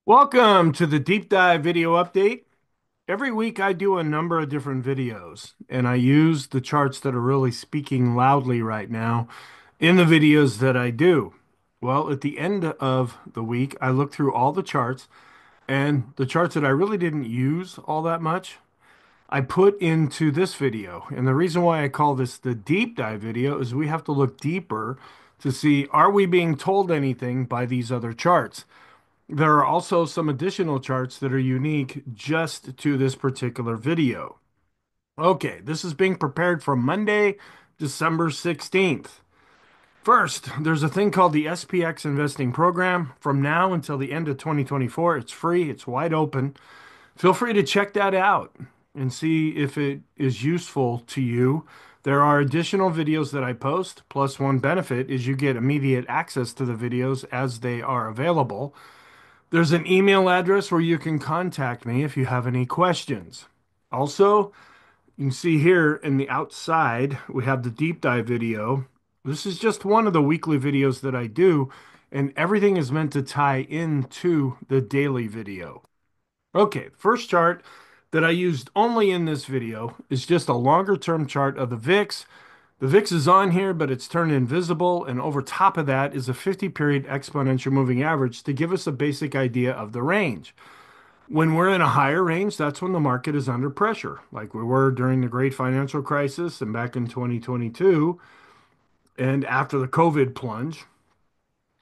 Welcome to the deep dive video update. Every week I do a number of different videos and I use the charts that are really speaking loudly right now in the videos that I do. Well, at the end of the week, I look through all the charts and the charts that I really didn't use all that much, I put into this video. And the reason why I call this the deep dive video is we have to look deeper to see, are we being told anything by these other charts? There are also some additional charts that are unique just to this particular video. Okay, this is being prepared for Monday, December 16th. First, there's a thing called the SPX investing program. From now until the end of 2024, it's free, it's wide open. Feel free to check that out and see if it is useful to you. There are additional videos that I post, plus one benefit is you get immediate access to the videos as they are available. There's an email address where you can contact me if you have any questions. Also, you can see here in the outside, we have the deep dive video. This is just one of the weekly videos that I do, and everything is meant to tie into the daily video. Okay, first chart that I used only in this video is just a longer term chart of the VIX. The VIX is on here, but it's turned invisible. And over top of that is a 50 period exponential moving average to give us a basic idea of the range. When we're in a higher range, that's when the market is under pressure, like we were during the great financial crisis and back in 2022 and after the COVID plunge.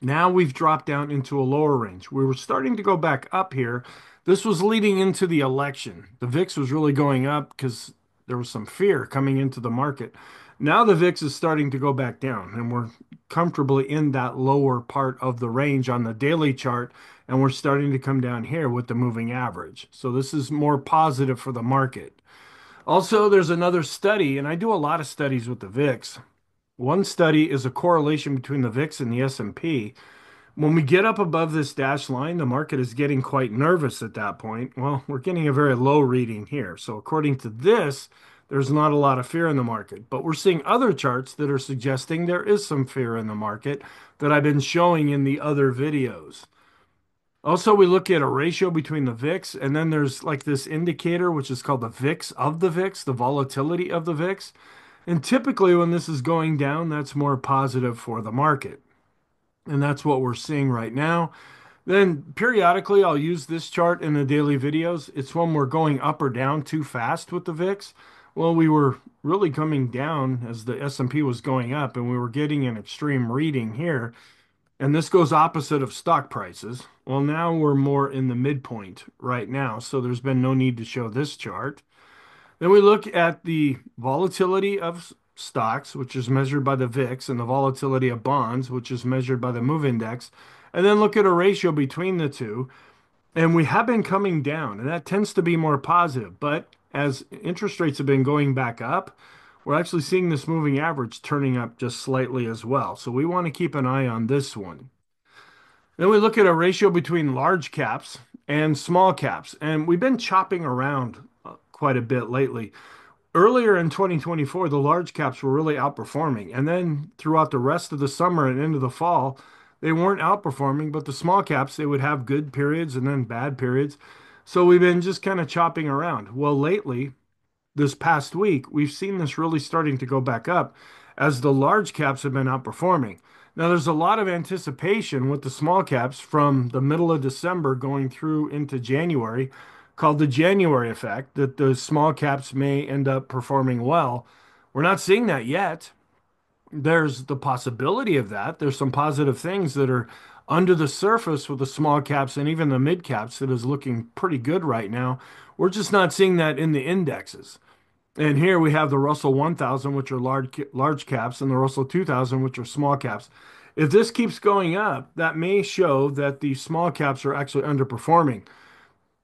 Now we've dropped down into a lower range. We were starting to go back up here. This was leading into the election. The VIX was really going up because there was some fear coming into the market. Now the VIX is starting to go back down, and we're comfortably in that lower part of the range on the daily chart, and we're starting to come down here with the moving average. So this is more positive for the market. Also, there's another study, and I do a lot of studies with the VIX. One study is a correlation between the VIX and the S&P. When we get up above this dashed line, the market is getting quite nervous at that point. Well, we're getting a very low reading here. So according to this, there's not a lot of fear in the market. But we're seeing other charts that are suggesting there is some fear in the market that I've been showing in the other videos. Also, we look at a ratio between the VIX, and then there's like this indicator, which is called the VIX of the VIX, the volatility of the VIX. And typically, when this is going down, that's more positive for the market. And that's what we're seeing right now. Then periodically, I'll use this chart in the daily videos. It's when we're going up or down too fast with the VIX. Well, we were really coming down as the S&P was going up, and we were getting an extreme reading here. And this goes opposite of stock prices. Well, now we're more in the midpoint right now, so there's been no need to show this chart. Then we look at the volatility of stocks, which is measured by the VIX, and the volatility of bonds, which is measured by the MOVE index, and then look at a ratio between the two. And we have been coming down, and that tends to be more positive. But as interest rates have been going back up, we're actually seeing this moving average turning up just slightly as well. So we want to keep an eye on this one. Then we look at a ratio between large caps and small caps, and we've been chopping around quite a bit lately. Earlier in 2024, the large caps were really outperforming. And then throughout the rest of the summer and into the fall, they weren't outperforming, but the small caps, they would have good periods and then bad periods. So we've been just kind of chopping around. Well, lately, this past week, we've seen this really starting to go back up as the large caps have been outperforming. Now, there's a lot of anticipation with the small caps from the middle of December going through into January, called the January effect, that the small caps may end up performing well. We're not seeing that yet. There's the possibility of that. There's some positive things that are under the surface with the small caps and even the mid caps that is looking pretty good right now. We're just not seeing that in the indexes. And here we have the Russell 1000, which are large caps, and the Russell 2000, which are small caps. If this keeps going up, that may show that the small caps are actually underperforming.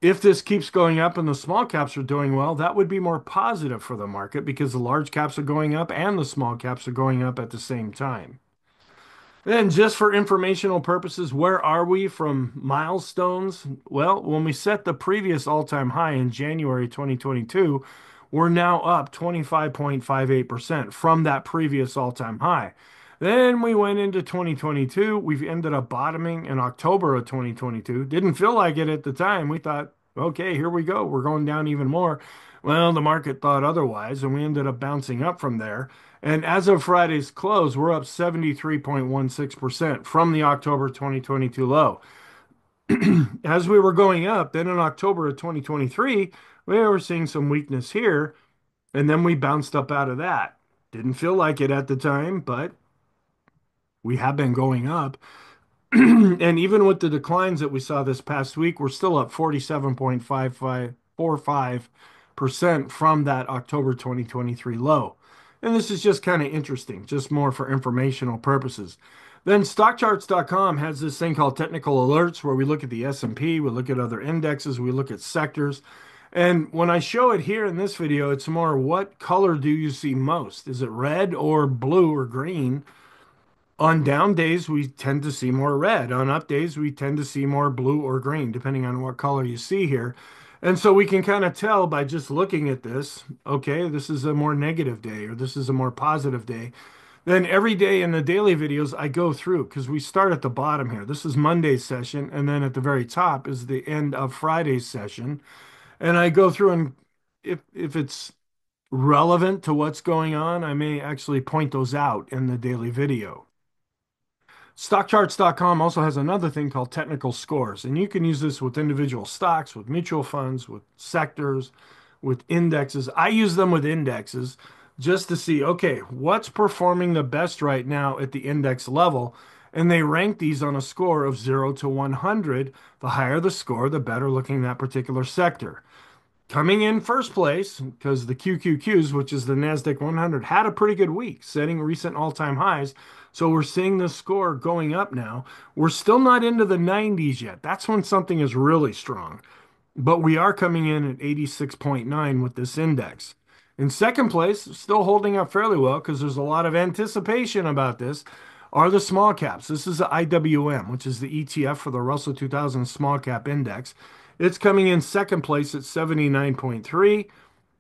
If this keeps going up and the small caps are doing well, that would be more positive for the market because the large caps are going up and the small caps are going up at the same time. Then, just for informational purposes, where are we from milestones? Well, when we set the previous all-time high in January 2022, we're now up 25.58% from that previous all-time high. Then we went into 2022. We've ended up bottoming in October of 2022. Didn't feel like it at the time. We thought, okay, here we go. We're going down even more. Well, the market thought otherwise, and we ended up bouncing up from there. And as of Friday's close, we're up 73.16% from the October 2022 low. As we were going up, then in October of 2023, we were seeing some weakness here, and then we bounced up out of that. Didn't feel like it at the time, but we have been going up. And even with the declines that we saw this past week, we're still up 47.5545% from that October 2023 low. And this is just kind of interesting, just more for informational purposes. Then stockcharts.com has this thing called technical alerts where we look at the S&P, we look at other indexes, we look at sectors. And when I show it here in this video, it's more what color do you see most? Is it red or blue or green? On down days, we tend to see more red. On up days, we tend to see more blue or green, depending on what color you see here. And so we can kind of tell by just looking at this, okay, this is a more negative day or this is a more positive day. Then every day in the daily videos, I go through because we start at the bottom here. This is Monday's session, and then at the very top is the end of Friday's session. And I go through and if it's relevant to what's going on, I may actually point those out in the daily video. Stockcharts.com also has another thing called technical scores, and you can use this with individual stocks, with mutual funds, with sectors, with indexes. I use them with indexes just to see, okay, what's performing the best right now at the index level? And they rank these on a score of 0 to 100. The higher the score, the better looking that particular sector. Coming in first place, because the QQQs, which is the NASDAQ 100, had a pretty good week, setting recent all-time highs. So we're seeing the score going up now. We're still not into the 90s yet. That's when something is really strong. But we are coming in at 86.9 with this index. In second place, still holding up fairly well because there's a lot of anticipation about this, are the small caps. This is the IWM, which is the ETF for the Russell 2000 Small Cap Index. It's coming in second place at 79.3.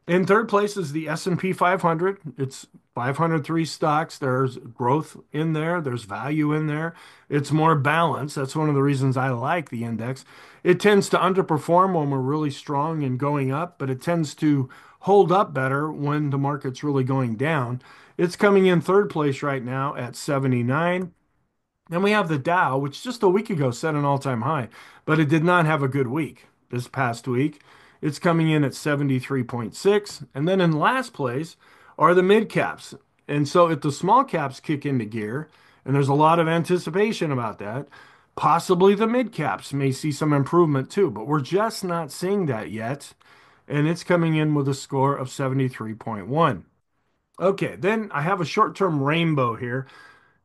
In third place is the S&P 500. It's 503 stocks. There's growth in there. There's value in there. It's more balanced. That's one of the reasons I like the index. It tends to underperform when we're really strong and going up, but it tends to hold up better when the market's really going down. It's coming in third place right now at 79. Then we have the Dow, which just a week ago set an all-time high, but it did not have a good week this past week. It's coming in at 73.6. And then in last place are the mid caps. And so if the small caps kick into gear, and there's a lot of anticipation about that, possibly the mid caps may see some improvement too, but we're just not seeing that yet. And it's coming in with a score of 73.1. Okay, then I have a short-term rainbow here.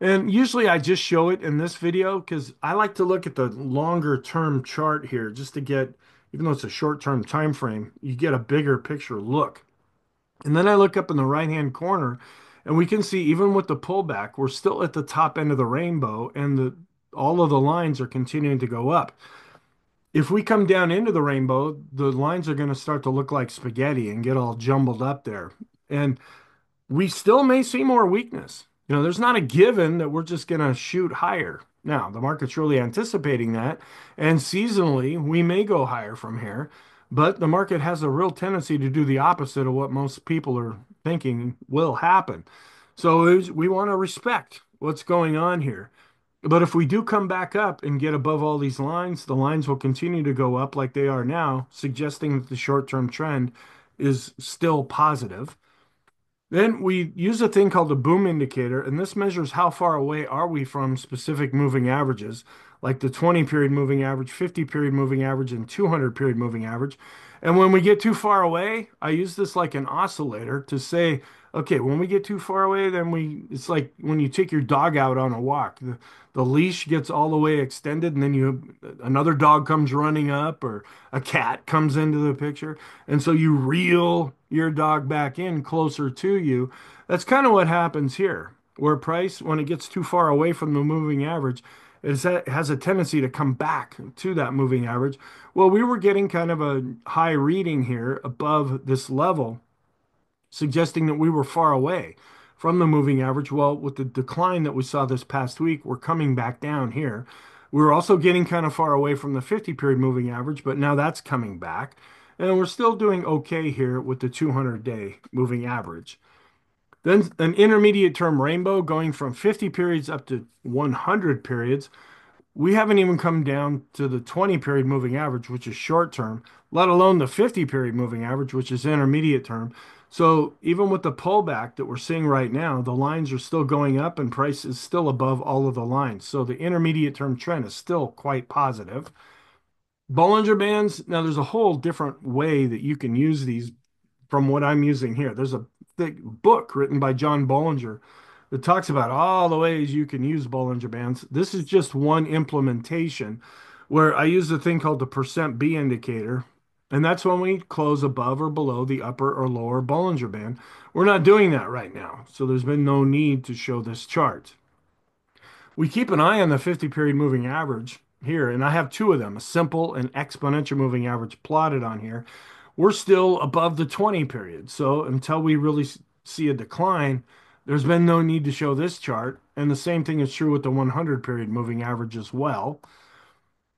And usually I just show it in this video because I like to look at the longer term chart here just to get, even though it's a short term time frame, you get a bigger picture look. And then I look up in the right hand corner and we can see even with the pullback, we're still at the top end of the rainbow and all of the lines are continuing to go up. If we come down into the rainbow, the lines are going to start to look like spaghetti and get all jumbled up there. And we still may see more weakness. There's not a given that we're just going to shoot higher. Now, the market's really anticipating that, and seasonally, we may go higher from here, but the market has a real tendency to do the opposite of what most people are thinking will happen. So we want to respect what's going on here. But if we do come back up and get above all these lines, the lines will continue to go up like they are now, suggesting that the short-term trend is still positive. Then we use a thing called the boom indicator, and this measures how far away are we from specific moving averages, like the 20 period moving average, 50 period moving average, and 200 period moving average. And when we get too far away, I use this like an oscillator to say, okay, when we get too far away, it's like when you take your dog out on a walk. The leash gets all the way extended, and then another dog comes running up, or a cat comes into the picture. And so you reel your dog back in closer to you. That's kind of what happens here, where price, when it gets too far away from the moving average, it has a tendency to come back to that moving average. Well, we were getting kind of a high reading here above this level, suggesting that we were far away from the moving average. Well, with the decline that we saw this past week, we're coming back down here. We're also getting kind of far away from the 50 period moving average, but now that's coming back. And we're still doing okay here with the 200-day moving average. Then an intermediate term rainbow going from 50 periods up to 100 periods. We haven't even come down to the 20 period moving average, which is short term, let alone the 50 period moving average, which is intermediate term. So even with the pullback that we're seeing right now, the lines are still going up and price is still above all of the lines. So the intermediate term trend is still quite positive. Bollinger Bands, now there's a whole different way that you can use these from what I'm using here. There's a thick book written by John Bollinger that talks about all the ways you can use Bollinger Bands. This is just one implementation where I use a thing called the percent B indicator. And that's when we close above or below the upper or lower Bollinger Band. We're not doing that right now. So there's been no need to show this chart. We keep an eye on the 50 period moving average here, and I have two of them, a simple and exponential moving average plotted on here. We're still above the 20 period. So until we really see a decline, there's been no need to show this chart. And the same thing is true with the 100 period moving average as well.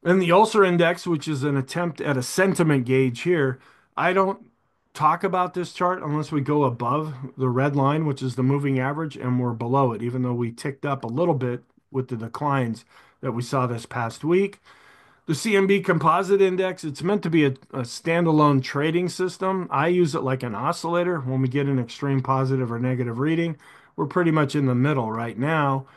And the Ulcer Index, which is an attempt at a sentiment gauge here, I don't talk about this chart unless we go above the red line, which is the moving average, and we're below it, even though we ticked up a little bit with the declines that we saw this past week. The CMB Composite Index, it's meant to be a standalone trading system. I use it like an oscillator. When we get an extreme positive or negative reading, we're pretty much in the middle right now.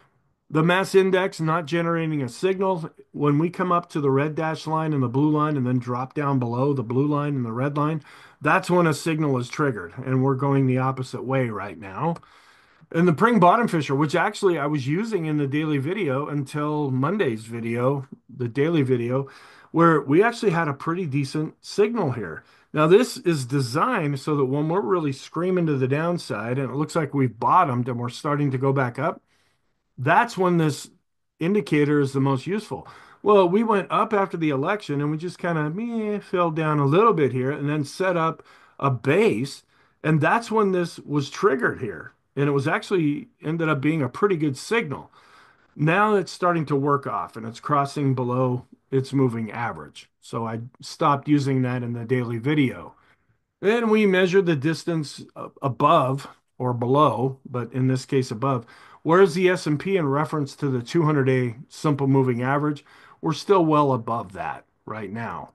The mass index not generating a signal. When we come up to the red dash line and the blue line and then drop down below the blue line and the red line, that's when a signal is triggered. And we're going the opposite way right now. And the Pring bottom fisher, which actually I was using in the daily video until Monday's video, the daily video, where we actually had a pretty decent signal here. Now, this is designed so that when we're really screaming to the downside and it looks like we've bottomed and we're starting to go back up, that's when this indicator is the most useful. Well, we went up after the election and we just kind of fell down a little bit here and then set up a base. And that's when this was triggered here. And it was actually ended up being a pretty good signal. Now it's starting to work off and it's crossing below its moving average. So I stopped using that in the daily video. Then we measure the distance above or below, but in this case above. Whereas the S&P in reference to the 200-day simple moving average, we're still well above that right now.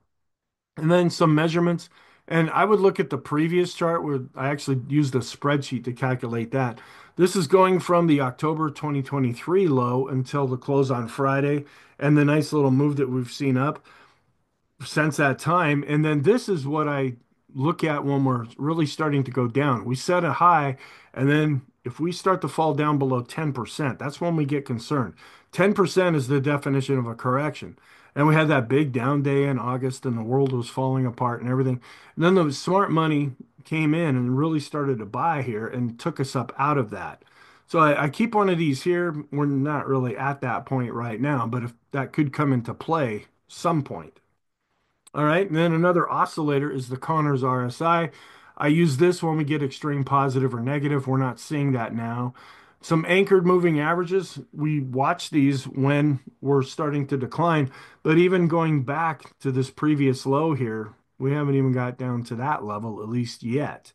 And then some measurements. And I would look at the previous chart where I actually used a spreadsheet to calculate that. This is going from the October 2023 low until the close on Friday and the nice little move that we've seen up since that time. And then this is what I look at when we're really starting to go down. We set a high, and then if we start to fall down below 10%, that's when we get concerned. 10% is the definition of a correction. And we had that big down day in August, and the world was falling apart and everything. And then the smart money came in and really started to buy here and took us up out of that. So I keep one of these here. We're not really at that point right now, but if that could come into play some point. All right, and then another oscillator is the Connors RSI. I use this when we get extreme positive or negative. We're not seeing that now. Some anchored moving averages, we watch these when we're starting to decline, but even going back to this previous low here, we haven't even got down to that level, at least yet.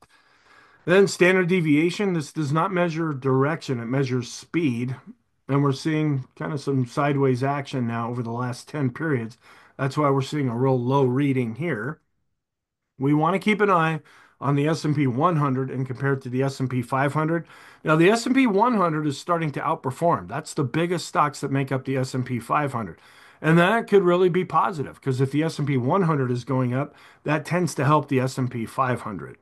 Then standard deviation, this does not measure direction, it measures speed. And we're seeing kind of some sideways action now over the last 10 periods. That's why we're seeing a real low reading here. We want to keep an eye on the S&P 100 and compare it to the S&P 500. Now, the S&P 100 is starting to outperform. That's the biggest stocks that make up the S&P 500. And that could really be positive because if the S&P 100 is going up, that tends to help the S&P 500.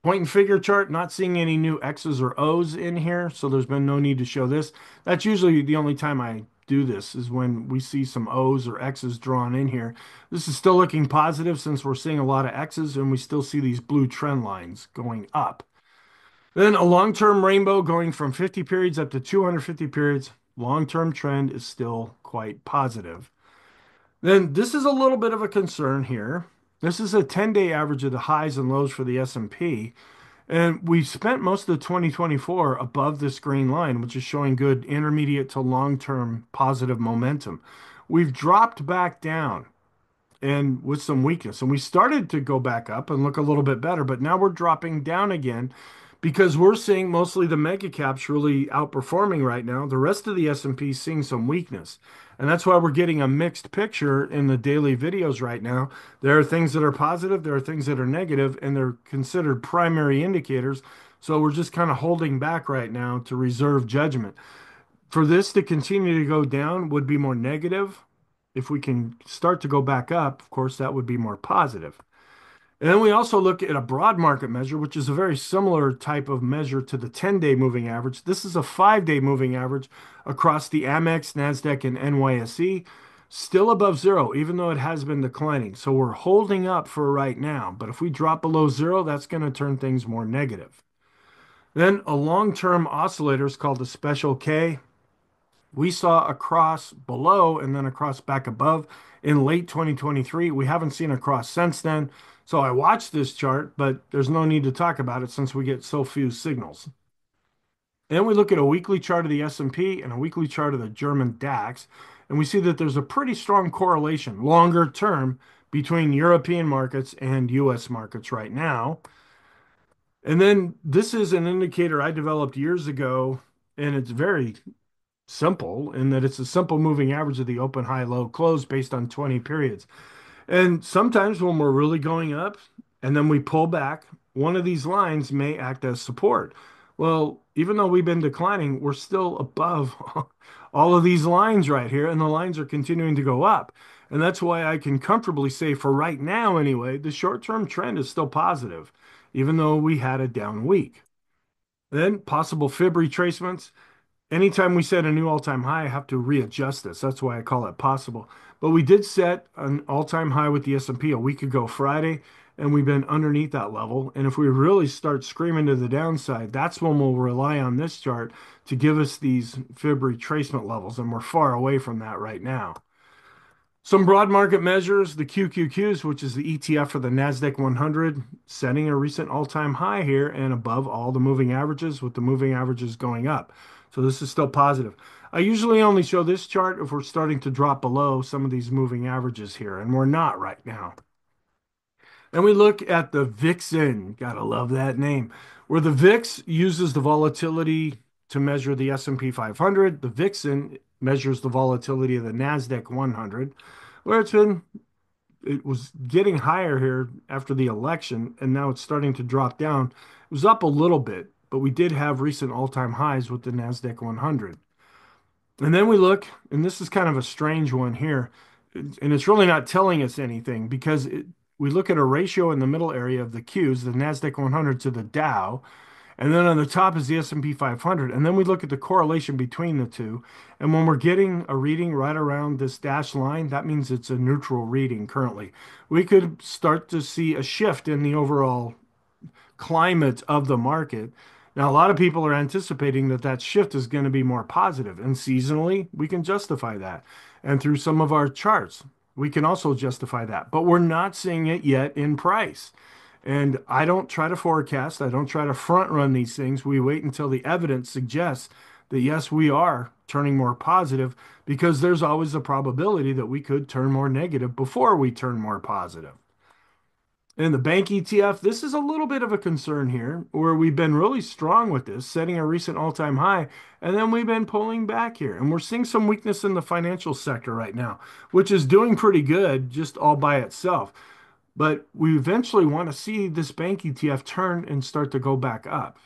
Point and figure chart, not seeing any new X's or O's in here, so there's been no need to show this. That's usually the only time I do this is when we see some O's or X's drawn in here. This is still looking positive since we're seeing a lot of X's and we still see these blue trend lines going up. Then a long-term rainbow going from 50 periods up to 250 periods. Long-term trend is still quite positive. Then this is a little bit of a concern here. This is a 10-day average of the highs and lows for the S&P. And we spent most of 2024 above this green line, which is showing good intermediate to long-term positive momentum. We've dropped back down and with some weakness. And we started to go back up and look a little bit better, but now we're dropping down again because we're seeing mostly the mega caps really outperforming right now. The rest of the S&P is seeing some weakness. And that's why we're getting a mixed picture in the daily videos right now. There are things that are positive, there are things that are negative, and they're considered primary indicators. So we're just kind of holding back right now to reserve judgment. For this to continue to go down would be more negative. If we can start to go back up, of course, that would be more positive. And then we also look at a broad market measure, which is a very similar type of measure to the 10-day moving average. This is a 5-day moving average across the Amex, NASDAQ, and NYSE, still above zero, even though it has been declining. So we're holding up for right now. But if we drop below zero, that's going to turn things more negative. Then a long-term oscillator is called a special K. We saw a cross below and then a cross back above in late 2023. We haven't seen a cross since then. So I watched this chart, but there's no need to talk about it since we get so few signals. Then we look at a weekly chart of the S&P and a weekly chart of the German DAX, and we see that there's a pretty strong correlation longer term between European markets and US markets right now. And then this is an indicator I developed years ago, and it's very simple in that it's a simple moving average of the open, high, low, close based on 20 periods. And sometimes when we're really going up and then we pull back, one of these lines may act as support. Well, even though we've been declining, we're still above all of these lines right here, and the lines are continuing to go up. And that's why I can comfortably say, for right now anyway, the short-term trend is still positive, even though we had a down week. Then possible fib retracements. Anytime we set a new all-time high, I have to readjust this. That's why I call it possible. But we did set an all-time high with the S&P a week ago Friday, and we've been underneath that level. And if we really start screaming to the downside, that's when we'll rely on this chart to give us these fib retracement levels, and we're far away from that right now. Some broad market measures, the QQQs, which is the ETF for the NASDAQ 100, setting a recent all-time high here and above all the moving averages, with the moving averages going up. So this is still positive. I usually only show this chart if we're starting to drop below some of these moving averages here, and we're not right now. And we look at the Vixen, gotta love that name, where the VIX uses the volatility to measure the S&P 500. The Vixen measures the volatility of the NASDAQ 100, where it was getting higher here after the election, and now it's starting to drop down. It was up a little bit, but we did have recent all-time highs with the NASDAQ 100. And then we look, and this is kind of a strange one here, and it's really not telling us anything because we look at a ratio in the middle area of the Qs, the NASDAQ 100 to the Dow, and then on the top is the S&P 500. And then we look at the correlation between the two. And when we're getting a reading right around this dashed line, that means it's a neutral reading currently. We could start to see a shift in the overall climate of the market. Now, a lot of people are anticipating that that shift is going to be more positive, and seasonally, we can justify that. And through some of our charts, we can also justify that. But we're not seeing it yet in price. And I don't try to forecast, I don't try to front run these things. We wait until the evidence suggests that yes, we are turning more positive because there's always a probability that we could turn more negative before we turn more positive. In the bank ETF, this is a little bit of a concern here, where we've been really strong with this, setting a recent all-time high, and then we've been pulling back here. And we're seeing some weakness in the financial sector right now, which is doing pretty good just all by itself. But we eventually want to see this bank ETF turn and start to go back up.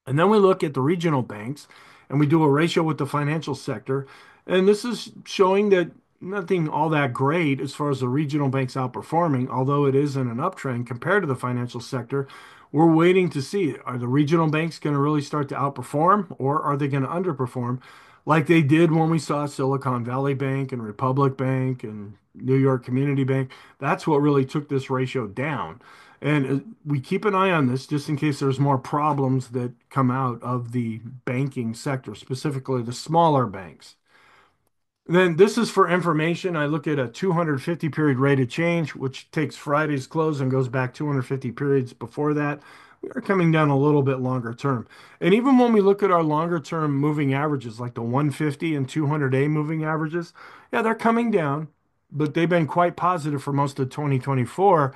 And then we look at the regional banks and we do a ratio with the financial sector. And this is showing that nothing all that great as far as the regional banks outperforming, although it is in an uptrend compared to the financial sector. We're waiting to see, are the regional banks going to really start to outperform, or are they going to underperform like they did when we saw Silicon Valley Bank and Republic Bank and New York Community Bank? That's what really took this ratio down. And we keep an eye on this just in case there's more problems that come out of the banking sector, specifically the smaller banks. Then this is for information. I look at a 250 period rate of change, which takes Friday's close and goes back 250 periods before that, They're coming down a little bit longer term. And even when we look at our longer term moving averages, like the 150 and 200-day moving averages, yeah, they're coming down, but they've been quite positive for most of 2024.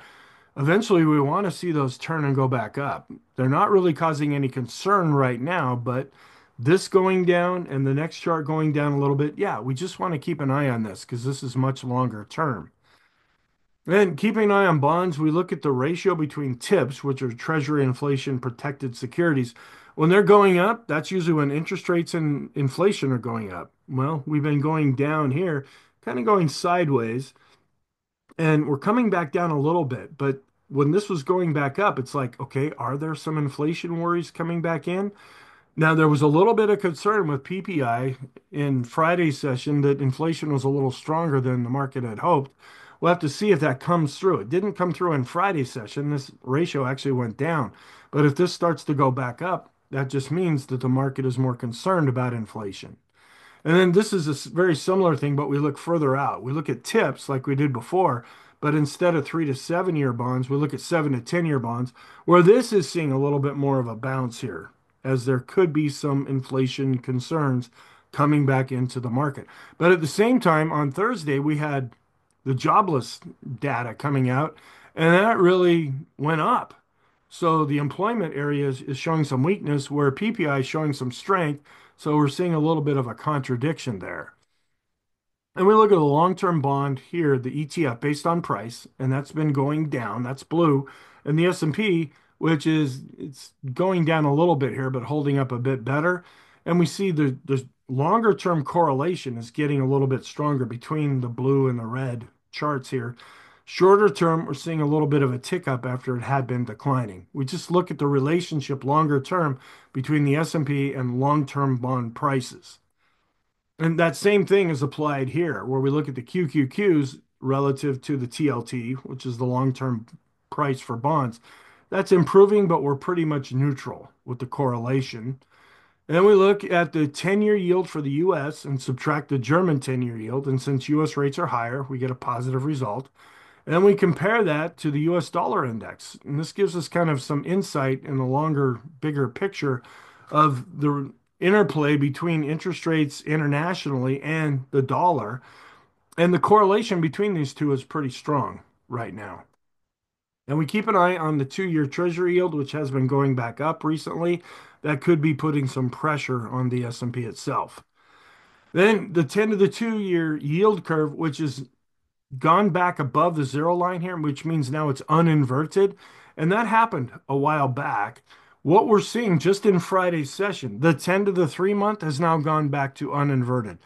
Eventually, we want to see those turn and go back up. They're not really causing any concern right now, but this going down and the next chart going down a little bit, yeah, we just want to keep an eye on this because this is much longer term. And keeping an eye on bonds, we look at the ratio between TIPS, which are Treasury inflation protected securities. When they're going up, that's usually when interest rates and inflation are going up. Well, we've been going down here, kind of going sideways, and we're coming back down a little bit. But when this was going back up, it's like, okay, are there some inflation worries coming back in? Now, there was a little bit of concern with PPI in Friday's session that inflation was a little stronger than the market had hoped. We'll have to see if that comes through. It didn't come through in Friday's session. This ratio actually went down. But if this starts to go back up, that just means that the market is more concerned about inflation. And then this is a very similar thing, but we look further out. We look at tips like we did before, but instead of 3 to 7 year bonds, we look at 7 to 10 year bonds, where this is seeing a little bit more of a bounce here, as there could be some inflation concerns coming back into the market. But at the same time, on Thursday, we had the jobless data coming out, and that really went up. So the employment area is showing some weakness where PPI is showing some strength. So we're seeing a little bit of a contradiction there. And we look at the long-term bond here, the ETF based on price, and that's been going down. That's blue. And the S&P, which is it's going down a little bit here, but holding up a bit better. And we see the longer term correlation is getting a little bit stronger between the blue and the red charts here. Shorter term, we're seeing a little bit of a tick up after it had been declining. We just look at the relationship longer term between the S&P and long-term bond prices. And that same thing is applied here, where we look at the QQQs relative to the TLT, which is the long-term price for bonds. That's improving, but we're pretty much neutral with the correlation. And then we look at the 10-year yield for the US and subtract the German 10-year yield. And since US rates are higher, we get a positive result. And then we compare that to the US dollar index. And this gives us kind of some insight in the longer, bigger picture of the interplay between interest rates internationally and the dollar. And the correlation between these two is pretty strong right now. And we keep an eye on the 2-year Treasury yield, which has been going back up recently. That could be putting some pressure on the S&P itself. Then the 10 to the 2-year yield curve, which is gone back above the zero line here, which means now it's uninverted. And that happened a while back. What we're seeing just in Friday's session, the 10 to the 3 month has now gone back to uninverted.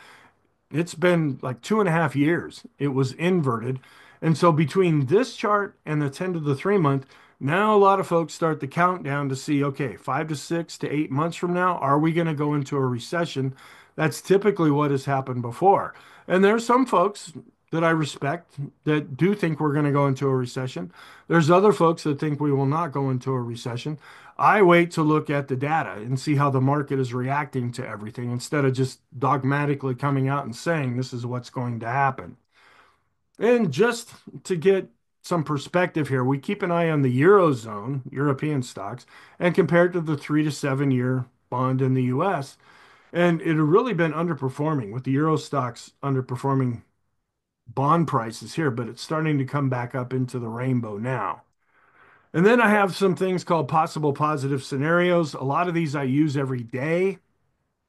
It's been like 2.5 years. It was inverted. And so between this chart and the 10 to the 3 month, now a lot of folks start the countdown to see, okay, 5 to 6 to 8 months from now, are we going to go into a recession? That's typically what has happened before. And there's some folks that I respect that do think we're going to go into a recession. There's other folks that think we will not go into a recession. I wait to look at the data and see how the market is reacting to everything instead of just dogmatically coming out and saying this is what's going to happen. And just to get some perspective here, we keep an eye on the Eurozone, European stocks, and compare it to the 3 to 7 year bond in the US. And it had really been underperforming with the Euro stocks underperforming bond prices here, but it's starting to come back up into the rainbow now. And then I have some things called possible positive scenarios. A lot of these I use every day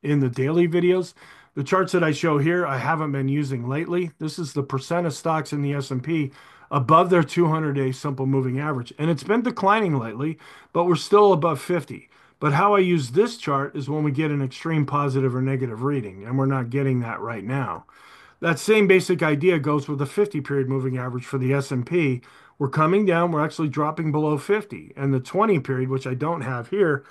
in the daily videos. The charts that I show here, I haven't been using lately. This is the percent of stocks in the S&P above their 200-day simple moving average. And it's been declining lately, but we're still above 50. But how I use this chart is when we get an extreme positive or negative reading, and we're not getting that right now. That same basic idea goes with the 50-period moving average for the S&P. We're coming down, we're actually dropping below 50. And the 20 period, which I don't have here,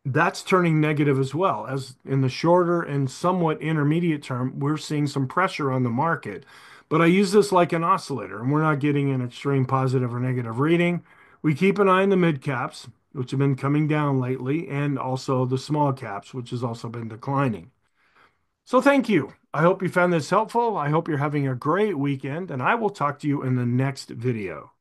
that's turning negative as well. As in the shorter and somewhat intermediate term, we're seeing some pressure on the market. But I use this like an oscillator, and we're not getting an extreme positive or negative reading. We keep an eye on the mid caps, which have been coming down lately, and also the small caps, which has also been declining. So thank you. I hope you found this helpful. I hope you're having a great weekend, and I will talk to you in the next video.